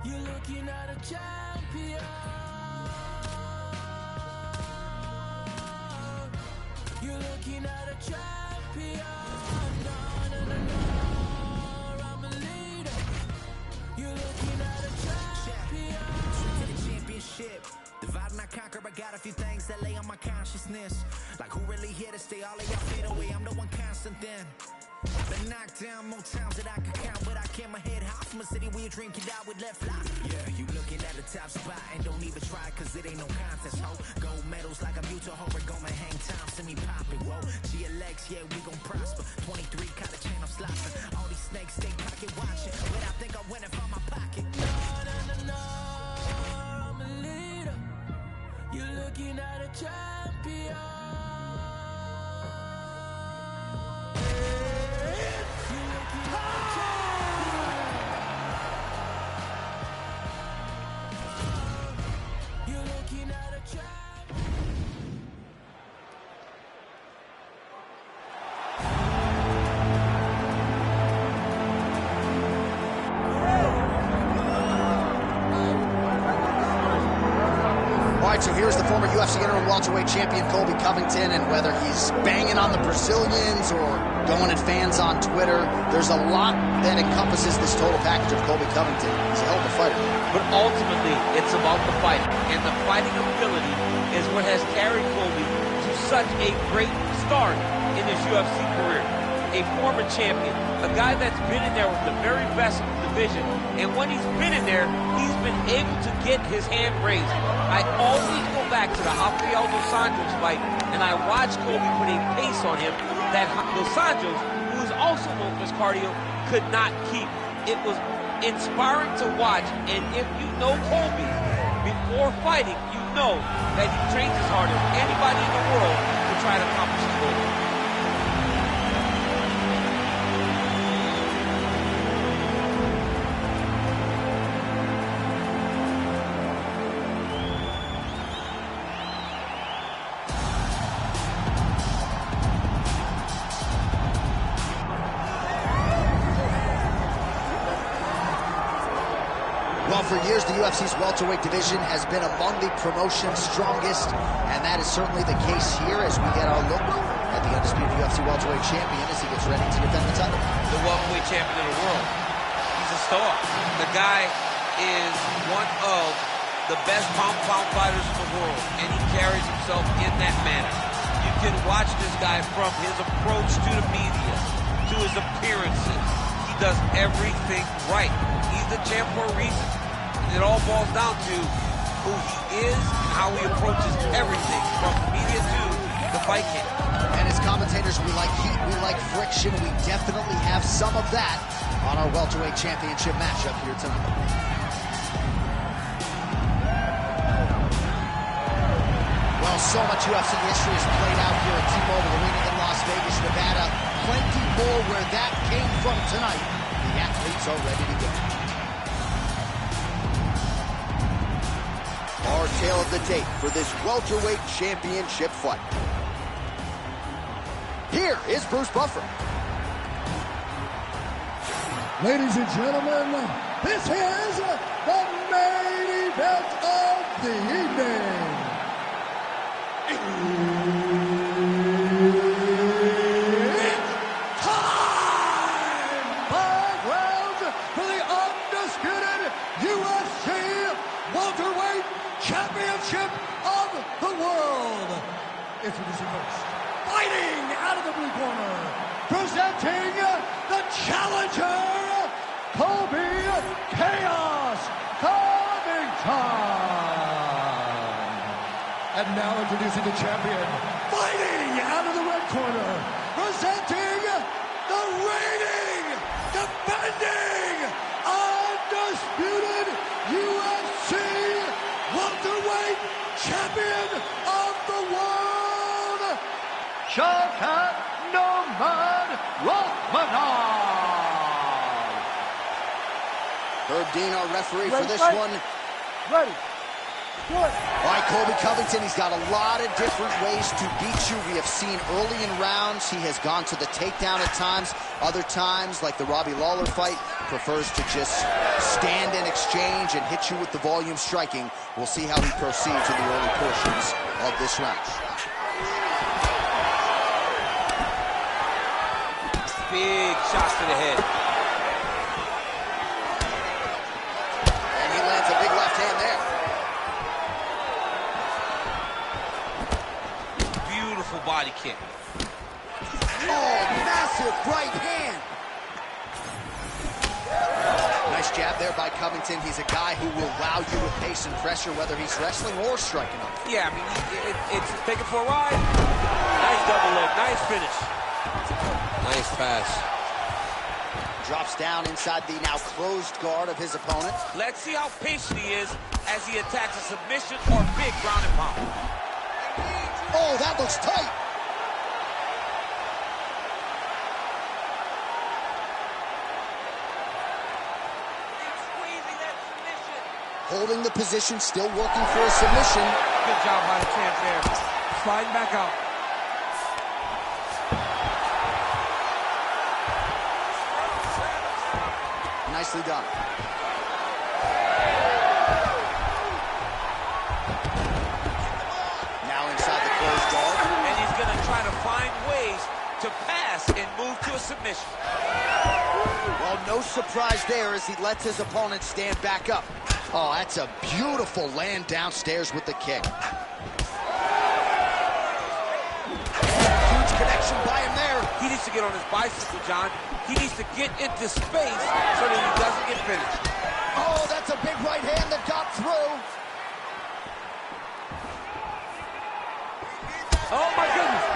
You're looking at a champion. You're looking at a champion. No, no, no, no. I'm a leader. You're looking at a champion. To the championship. Divide and I conquer. I got a few things that lay on my consciousness. Like who really here to stay? All of y'all fade away. I'm the one constant then. Been knocked down more times that I could count, but I kept my head high from a city where you dream you die with left eye. Yeah, you looking at the top spot and don't even try, cause it ain't no contest, ho. Gold medals like I'm Utah, hope we're gonna hang time, see me poppin', whoa. GLX, yeah, we gon' prosper. 23, cut a chain, I'm slopping. All these snakes stay pocket watching, but I think I'm winning from my pocket. No, no, no, no, I'm a leader. You're looking at a champion. So here's the former UFC interim welterweight champion Colby Covington, and whether he's banging on the Brazilians or going at fans on Twitter, there's a lot that encompasses this total package of Colby Covington. He's a hell of a fighter. But ultimately, it's about the fighting, and the fighting ability is what has carried Colby to such a great start in his UFC career. A former champion, a guy that's been in there with the very best of the division, and when he's been in there, he's been able to get his hand raised. I always go back to the Rafael Dos Anjos fight, and I watched Colby put a pace on him that Dos Anjos, who is also known for his cardio, could not keep. It was inspiring to watch, and if you know Colby before fighting, you know that he trains as hard as anybody in the world to try to accomplish his goal. Well, for years, the UFC's welterweight division has been among the promotion's strongest, and that is certainly the case here as we get our look at the undisputed UFC welterweight champion as he gets ready to defend the title. The welterweight champion of the world. He's a star. The guy is one of the best pound-for-pound fighters in the world, and he carries himself in that manner. You can watch this guy from his approach to the media, to his appearances. He does everything right. He's the champ for a reason. It all boils down to who he is and how he approaches everything from the media to the fight camp. And as commentators, we like heat, we like friction. We definitely have some of that on our welterweight championship matchup here tonight. Well, so much UFC history has played out here at T-Mobile Arena in Las Vegas, Nevada. Plenty more where that came from tonight. The athletes are ready to go. Our tale of the tape for this welterweight championship fight. Here is Bruce Buffer. Ladies and gentlemen, this is the main event of the evening. It's time! 5 rounds for the undisputed UFC welterweight championship of the world. Introducing first, fighting out of the blue corner, presenting the challenger, Colby Chaos Covington. And now introducing the champion, fighting out of the red corner, presenting the reigning, defending, undisputed UFC welterweight champion of the world, Shavkat Nurmagomedov. Herb Dean, our referee for this one. Ready. All right, Colby Covington, he's got a lot of different ways to beat you. We have seen early in rounds, he has gone to the takedown at times. Other times, like the Robbie Lawler fight, prefers to just stand and exchange and hit you with the volume striking. We'll see how he proceeds in the early portions of this round. Big shots to the head. And he lands a big left hand there. Beautiful body kick. Oh, massive right hand. Nice jab there by Covington. He's a guy who will wow you with pace and pressure, whether he's wrestling or striking him. Yeah, I mean, it's take it for a ride. Nice double leg, nice finish. Nice pass. Drops down inside the now closed guard of his opponent. Let's see how patient he is as he attacks a submission or big ground and pound. Oh, that looks tight. Holding the position, still working for a submission. Good job by the champ there. Sliding back out. Nicely done. Now inside the closed guard. And he's going to try to find ways to pass and move to a submission. Well, no surprise there as he lets his opponent stand back up. Oh, that's a beautiful land downstairs with the kick. Huge connection by him there. He needs to get on his bicycle, John. He needs to get into space so that he doesn't get finished. Oh, that's a big right hand that got through. Oh, my goodness.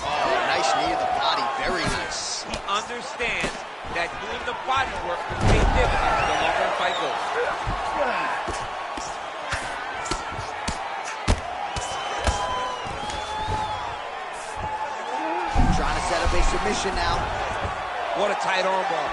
Oh, nice knee to the body. Very nice. He understands that doing the body work will pay dividends the longer the fight goes. Trying to set up a submission now. What a tight arm bar.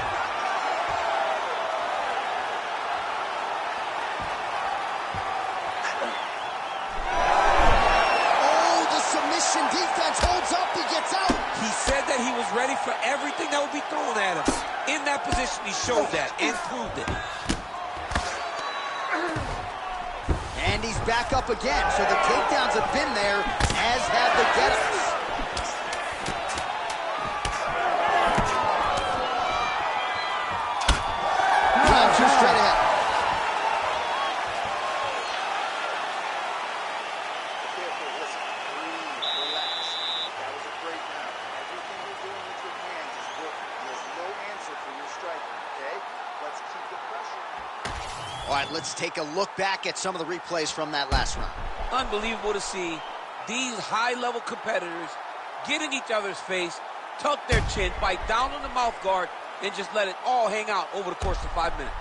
Oh, the submission defense holds up. He gets out. He said that he was ready for everything that would be thrown at him. In that position, he showed that and proved it. And he's back up again. So the takedowns have been there, as have the get-ups. Drives you straight ahead. All right, let's take a look back at some of the replays from that last round. Unbelievable to see these high-level competitors get in each other's face, tuck their chin, bite down on the mouth guard, and just let it all hang out over the course of 5 minutes.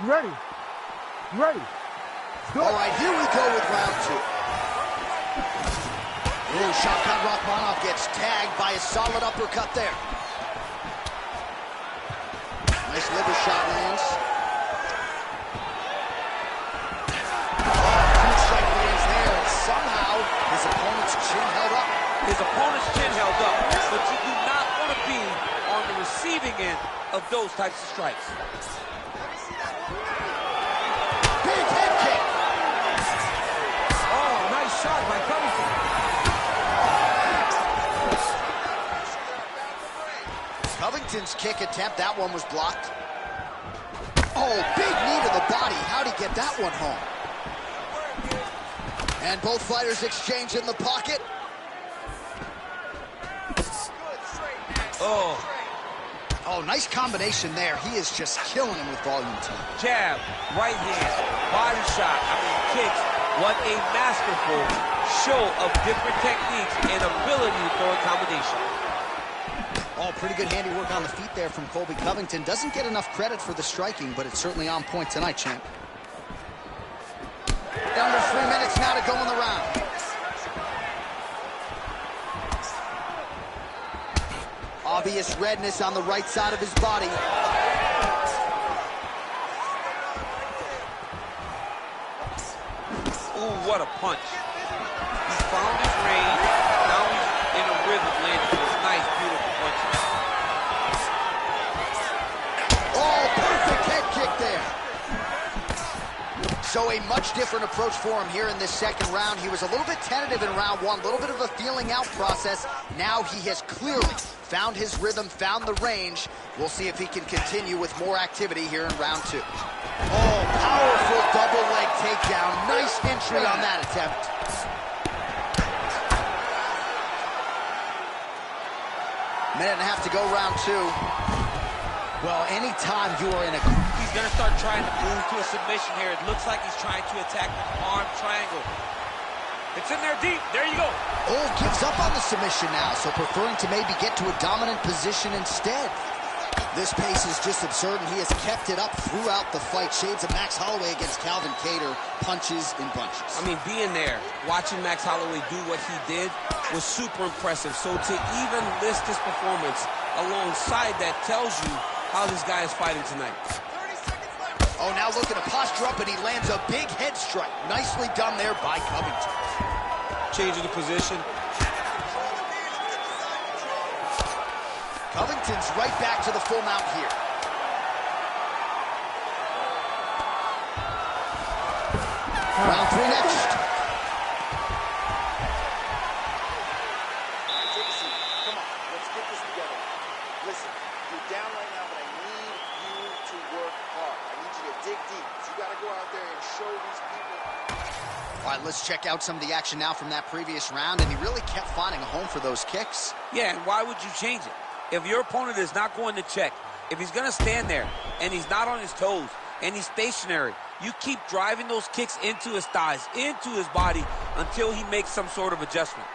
Ready. Ready. All right, here we go with round two. Ooh, Shavkat Rakhmonov gets tagged by a solid uppercut there. Nice liver shot lands. Huge strike lands there, and somehow his opponent's chin held up. His opponent's chin held up, but you do not want to be on the receiving end of those types of strikes. Big head kick. Oh, nice shot by Covington. Covington's kick attempt, that one was blocked. Oh, big knee to the body. How'd he get that one home? And both fighters exchange in the pocket. Oh, nice combination there. He is just killing him with volume, team. Jab, right hand, body shot, kicks. What a masterful show of different techniques and ability to throw a combination. Oh, pretty good handiwork on the feet there from Colby Covington. Doesn't get enough credit for the striking, but it's certainly on point tonight, champ. Under 3 minutes now to go in the round. Obvious redness on the right side of his body. Ooh, what a punch. He found his range. Now he's in a rhythm landing those nice, beautiful punches. Oh, perfect head kick there. So a much different approach for him here in this second round. He was a little bit tentative in round one, a little bit of a feeling out process. Now he has clearly found his rhythm, found the range. We'll see if he can continue with more activity here in round two. Oh, powerful double leg takedown. Nice entry on that attempt. Minute and a half to go, round two. Well, anytime you are in a... He's going to start trying to move to a submission here. It looks like he's trying to attack the arm triangle. It's in there deep. There you go. Oh, gives up on the submission now, so preferring to maybe get to a dominant position instead. This pace is just absurd, and he has kept it up throughout the fight. Shades of Max Holloway against Calvin Kattar, punches in bunches. I mean, being there, watching Max Holloway do what he did was super impressive. So to even list this performance alongside that tells you how this guy is fighting tonight. Oh, now looking to posture up, and he lands a big head strike. Nicely done there by Covington. Changing the position. Covington's right back to the full mount here. Round three next. Dixie, come on, let's get this together. Listen, you're down right now, but I need you to work hard. I need you to dig deep. You got to go out there and show these people. All right, let's check out some of the action now from that previous round, and he really kept finding a home for those kicks. Yeah, and why would you change it? If your opponent is not going to check, if he's going to stand there and he's not on his toes and he's stationary, you keep driving those kicks into his thighs, into his body until he makes some sort of adjustment.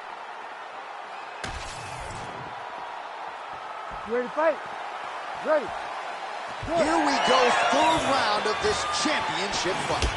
You ready to fight? Ready. Here we go, third round of this championship fight.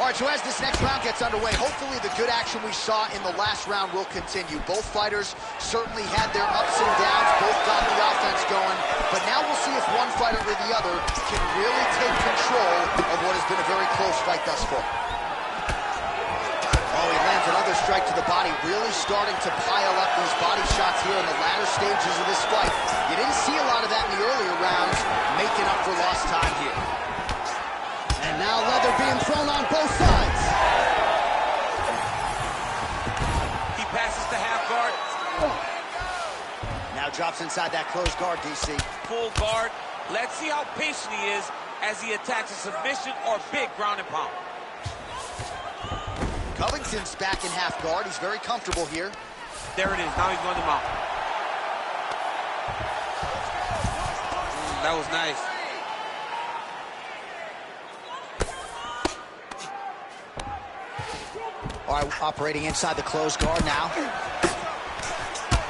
All right, so as this next round gets underway, hopefully the good action we saw in the last round will continue. Both fighters certainly had their ups and downs, both got the offense going, but now we'll see if one fighter or the other can really take control of what has been a very close fight thus far. Oh, he lands another strike to the body, really starting to pile up these body shots here in the latter stages of this fight. You didn't see a lot of that in the earlier rounds, making up for lost time here. And now leather being thrown on both sides. He passes the half guard. Now drops inside that closed guard, DC. Full guard. Let's see how patient he is as he attacks a submission or big ground and pound. Covington's back in half guard. He's very comfortable here. There it is. Now he's going to mount. That was nice. All right, operating inside the closed guard now.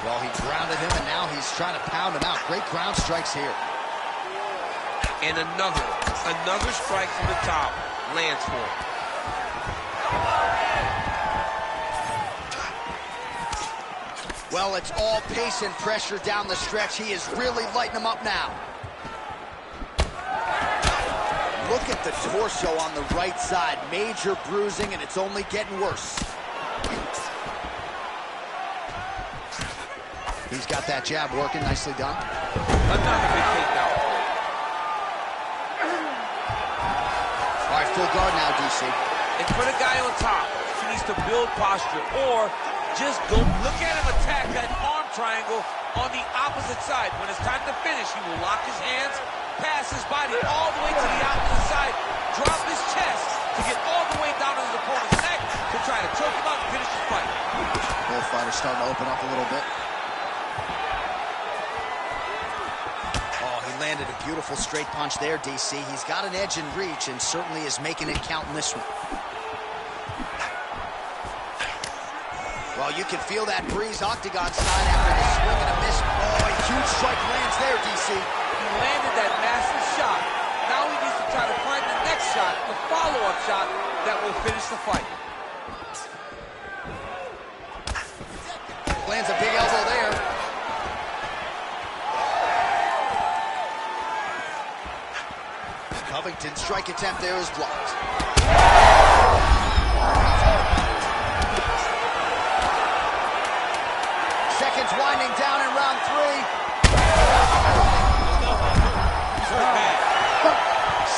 Well, he grounded him, and now he's trying to pound him out. Great ground strikes here. And another strike from the top lands for him. Well, it's all pace and pressure down the stretch. He is really lighting him up now. Look at the torso on the right side. Major bruising, and it's only getting worse. He's got that jab working. Nicely done. Another big takedown. All right, full guard now, DC. And for the guy on top, he needs to build posture or just go look at him attack that arm triangle on the opposite side. When it's time to finish, he will lock his hands, pass his body all the way to the opposite side, drop his chest to get all the way down to his opponent's neck to try to choke him out and finish the fight. Both fighters starting to open up a little bit. Oh, he landed a beautiful straight punch there, DC. He's got an edge in reach and certainly is making it count in this one. Well, you can feel that breeze octagon side after the swing and a miss. Oh, a huge strike lands there, DC. He landed that massive shot. Now he needs to try to find the next shot, the follow-up shot that will finish the fight. Lands a big elbow there. Covington's strike attempt there is blocked. Seconds winding down in round 3.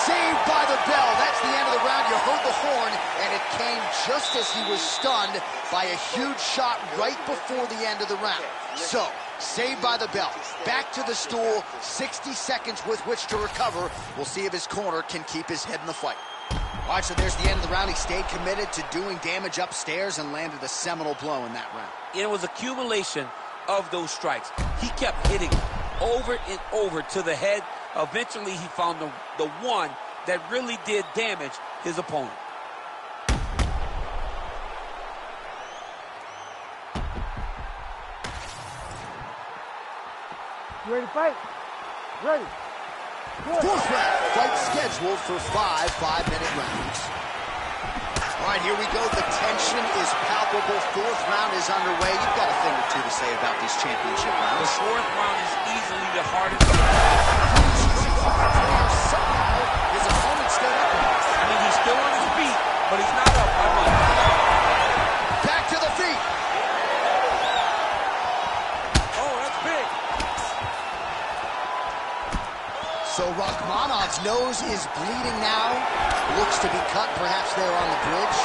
Saved by the bell. That's the end of the round. You heard the horn, and it came just as he was stunned by a huge shot right before the end of the round. So, saved by the bell. Back to the stool. 60 seconds with which to recover. We'll see if his corner can keep his head in the fight. All right, so there's the end of the round. He stayed committed to doing damage upstairs and landed a seminal blow in that round. It was accumulation of those strikes. He kept hitting over and over to the head. Eventually, he found the one that really did damage his opponent. You ready to fight? Ready. Fourth round. Fight scheduled for 5 5-minute rounds. All right, here we go. The tension is palpable. Fourth round is underway. You've got a thing or two to say about these championship The rounds. fourth round is easily the hardest. Somehow, his opponent stayed up. I mean, he's still on his feet, but he's not up by much. Back to the feet. Oh, that's big. So Rakhmonov's nose is bleeding now. Looks to be cut, perhaps there on the bridge.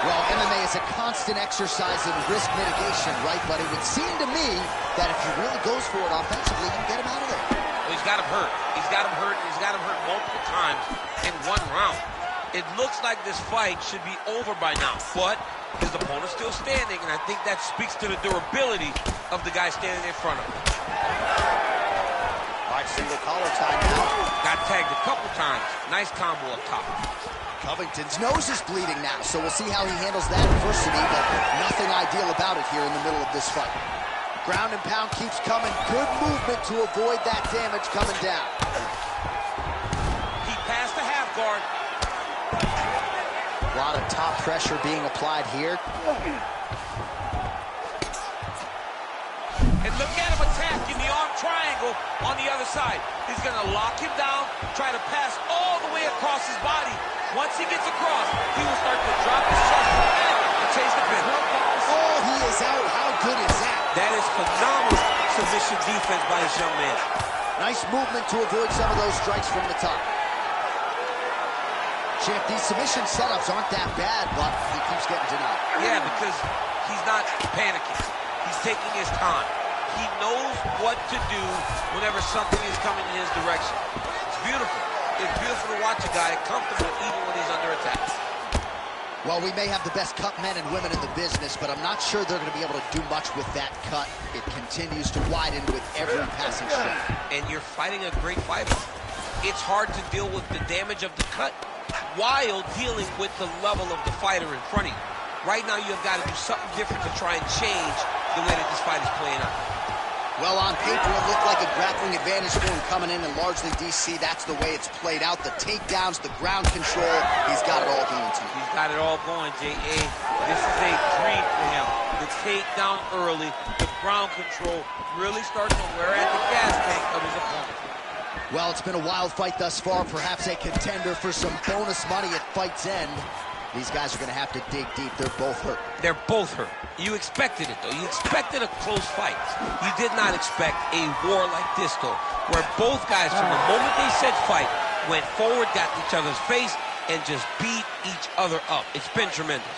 Well, MMA is a constant exercise in risk mitigation, right? But it would seem to me that if he really goes for it offensively, you can get him out of there. Well, he's got him hurt. He's got him hurt. He's got him hurt multiple times in one round. It looks like this fight should be over by now, but his opponent's still standing, and I think that speaks to the durability of the guy standing in front of him. All right, single collar tie now. Got tagged a couple times. Nice combo up top. Covington's nose is bleeding now, so we'll see how he handles that adversity, but nothing ideal about it here in the middle of this fight. Ground and pound keeps coming. Good movement to avoid that damage coming down. He passed the half guard. A lot of top pressure being applied here. And look at him attacking the arm triangle on the other side. He's going to lock him down, try to pass all the way across his body. Once he gets across, he will start to drop his chest and chase the pin. Oh, he is out. How good is that? That is phenomenal submission defense by this young man. Nice movement to avoid some of those strikes from the top. Champ, these submission setups aren't that bad, but he keeps getting denied. Yeah, because he's not panicking. He's taking his time. He knows what to do whenever something is coming in his direction. It's beautiful. It's beautiful to watch a guy comfortable even when he's under attack. Well, we may have the best cut men and women in the business, but I'm not sure they're going to be able to do much with that cut. It continues to widen with every passing strike. And you're fighting a great fighter. It's hard to deal with the damage of the cut while dealing with the level of the fighter in front of you. Right now, you've got to do something different to try and change the way that this fight is playing out. Well, on paper, it looked like a grappling advantage for him coming in, and largely, DC, that's the way it's played out. The takedowns, the ground control, he's got it all going to him. He's got it all going, J.A. This is a dream for him. The takedown early, the ground control, really starting to wear at the gas tank of his opponent. Well, it's been a wild fight thus far, perhaps a contender for some bonus money at fight's end. These guys are going to have to dig deep. They're both hurt. They're both hurt. You expected it, though. You expected a close fight. You did not expect a war like this, though, where both guys, from the moment they said fight, went forward, got in each other's face, and just beat each other up. It's been tremendous.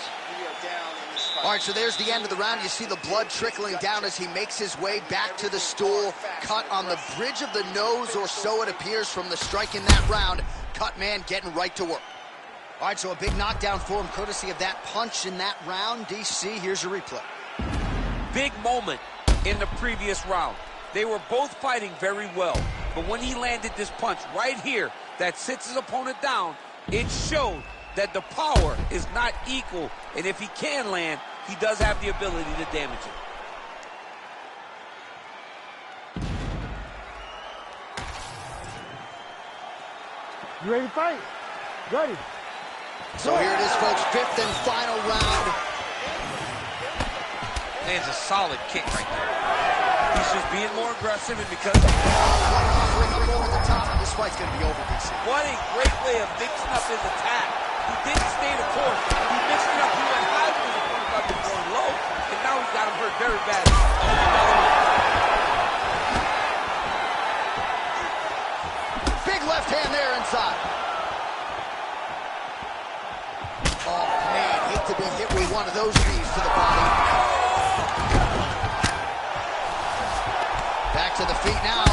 All right, so there's the end of the round. You see the blood trickling down as he makes his way back to the stool. Cut on the bridge of the nose, or so it appears from the strike in that round. Cut man getting right to work. All right, so a big knockdown for him, courtesy of that punch in that round. DC, here's your replay. Big moment in the previous round. They were both fighting very well, but when he landed this punch right here that sits his opponent down, it showed that the power is not equal, and if he can land, he does have the ability to damage it. You ready to fight? Ready. So here it is, folks, fifth and final round. Lands a solid kick right there. He's just being more aggressive, and because Offering up over the top. This fight's going to be over, DC. what a great way of mixing up his attack. He didn't stay the course. He mixed it up. He went high with his opponent, got him going low, and now he's got him hurt very bad. Big left hand there inside. Oh, man, hate to be hit with one of those knees to the body. Back to the feet now.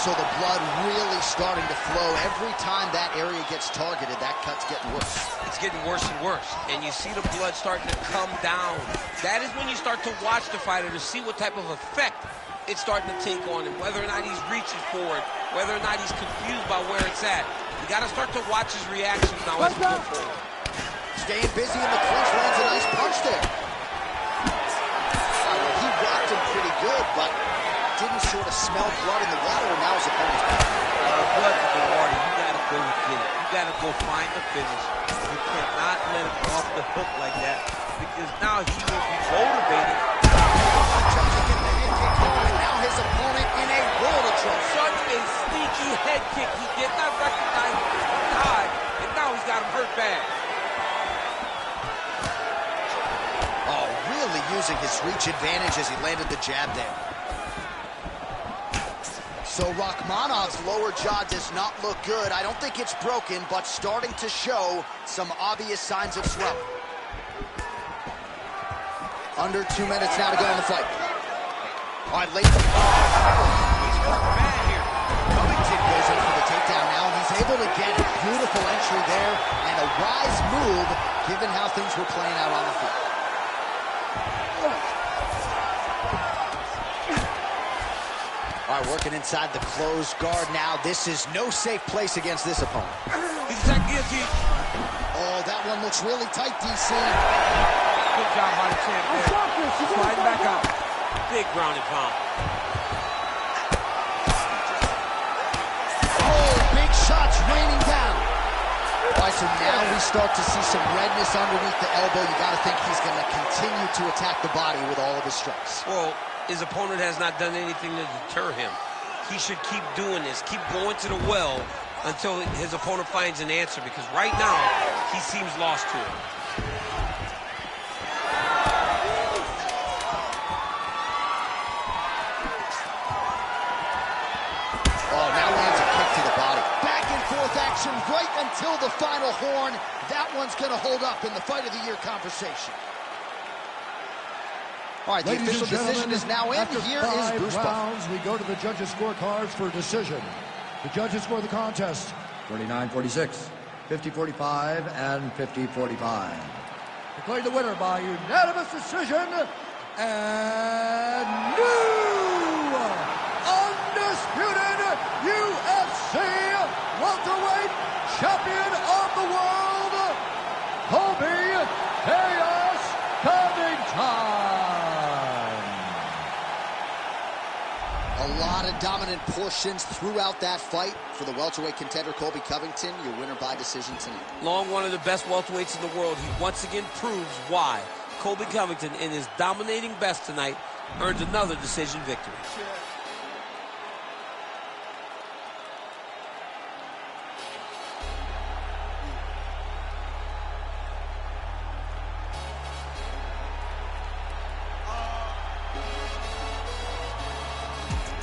So the blood really starting to flow. Every time that area gets targeted, that cut's getting worse. It's getting worse and worse, and you see the blood starting to come down. That is when you start to watch the fighter to see what type of effect it's starting to take on him, whether or not he's reaching for it, whether or not he's confused by where it's at. You got to start to watch his reactions now as we go forward. Staying busy in the clinch, lands a nice punch there. He rocked him pretty good, but didn't sort of smell blood in the water, and now his opponent's back. Blood in the water, you got to go get it. You got to go find the finish. You cannot let him off the hook like that, because now he will be motivated. Trying to get the head kick going, and now his opponent in a world of trouble. Such a sneaky head kick. He did not recognize the high, and now he's got him hurt bad. Oh, really using his reach advantage as he landed the jab there. So Rakhmonov's lower jaw does not look good. I don't think it's broken, but starting to show some obvious signs of swelling. Under 2 minutes now to go in the fight. All right, late. He's bad here. Covington goes in for the takedown now. He's able to get a beautiful entry there and a wise move given how things were playing out on the field. All right, working inside the closed guard now. This is no safe place against this opponent. He's that guillotine. Oh, that one looks really tight, DC. Good job by the champ there. Sliding back out. Big ground and pound. Oh, big shots raining down. All right, so now we start to see some redness underneath the elbow. You got to think he's going to continue to attack the body with all of his strikes. Well, his opponent has not done anything to deter him. He should keep doing this, keep going to the well until his opponent finds an answer, because right now he seems lost to it. Oh, now lands a kick to the body. Back and forth action right until the final horn. That one's going to hold up in the Fight of the Year conversation. All right, the official decision is now in. Here is Bruce Buffer. We go to the judges' scorecards for decision. The judges score the contest 49-46, 50-45, and 50-45. Declared the winner by unanimous decision, and new undisputed UFC welterweight champion of the world, Colby Chaos Covington. A lot of dominant portions throughout that fight for the welterweight contender Colby Covington, your winner by decision tonight. Long one of the best welterweights in the world. He once again proves why Colby Covington, in his dominating best tonight, earns another decision victory.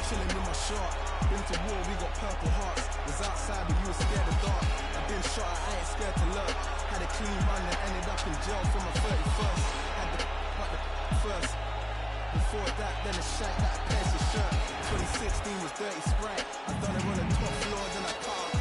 Chilling with my shot, been to war, we got purple hearts. Was outside but you were scared of dark. I've been shot, I ain't scared to look. Had a clean run and ended up in jail for my 31st. Had the first. Before that, then a shank that pierced his shirt. 2016 was dirty sprite. I done it on the top floors and I can't.